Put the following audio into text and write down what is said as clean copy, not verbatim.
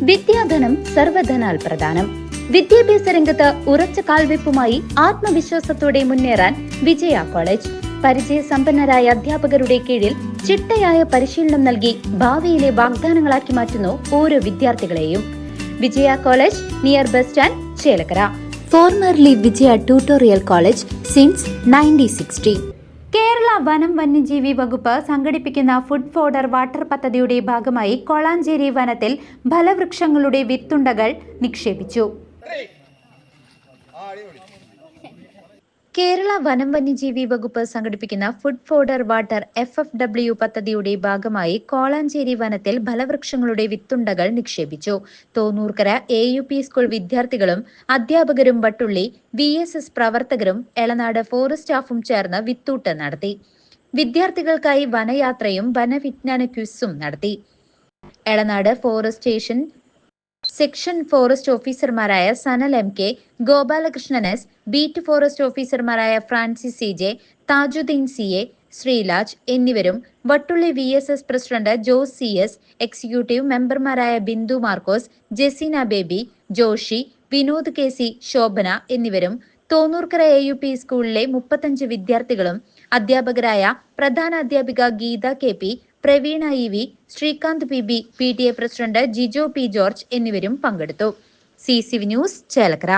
വിദ്യാധനം സർവധനാൽ പ്രധാനം. വിദ്യാഭ്യാസ രംഗത്ത് ഉറച്ച കാൽവെപ്പുമായി ആത്മവിശ്വാസത്തോടെ മുന്നേറാൻ വിജയ കോളേജ്. പരിചയസമ്പന്നരായ അധ്യാപകരുടെ കീഴിൽ ചിട്ടയായ പരിശീലനം നൽകി ഭാവിയിലെ വാഗ്ദാനങ്ങളാക്കി മാറ്റുന്നു ഓരോ വിദ്യാർത്ഥികളെയും. Vijaya college near bus stand, Chelakkara. Formerly Vijaya tutorial college since 1960. Kerala വനം വന്യജീവി വകുപ്പ് സംഘടിപ്പിക്കുന്ന ഫുഡ് ഫോഡർ വാട്ടർ പദ്ധതിയുടെ ഭാഗമായി കൊളാഞ്ചേരി വനത്തിൽ ഫലവൃക്ഷങ്ങളുടെ വിത്തുണ്ടകൾ നിക്ഷേപിച്ചു. കേരള വനം വന്യജീവി വകുപ്പ് സംഘടിപ്പിക്കുന്ന ഫുഡ് ഫോഡർ വാട്ടർ FFW പദ്ധതിയുടെ ഭാഗമായി കോളാഞ്ചേരി വനത്തിൽ ഫലവൃക്ഷങ്ങളുടെ വിത്തുണ്ടകൾ നിക്ഷേപിച്ചു. തോന്നൂർക്കര AUP സ്കൂൾ വിദ്യാർത്ഥികളും അധ്യാപകരും വട്ടുള്ളി VSS പ്രവർത്തകരും എളനാട് ഫോറസ്റ്റ് സ്റ്റാഫും ചേർന്ന് വിത്തൂട്ട് നടത്തി. വിദ്യാർത്ഥികൾക്കായി വനയാത്രയും വനവിജ്ഞാന ക്വിസും നടത്തി. Elanad forest station section forest ഓഫീസർമാരായ Sanal MK, Gopalakrishnan S, beat forest ഓഫീസർമാരായ Francis CJ, Thajudheen CA, Sreelaj എന്നിവരും Vattulli VSS president Jose CS, executive മെമ്പർമാരായ ബിന്ദു മാർക്കോസ്, ജെസിന ബേബി, ജോഷി, വിനോദ് KC, ശോഭന എന്നിവരും തോന്നൂർക്കര AUP സ്കൂളിലെ 35 വിദ്യാർത്ഥികളും അധ്യാപകരായ പ്രധാന അധ്യാപിക Geetha KP, Praveena EV, Srikanth PB, PTA president Jijo P. George എന്നിവരും പങ്കെടുത്തു. CCV news, Chelakkara.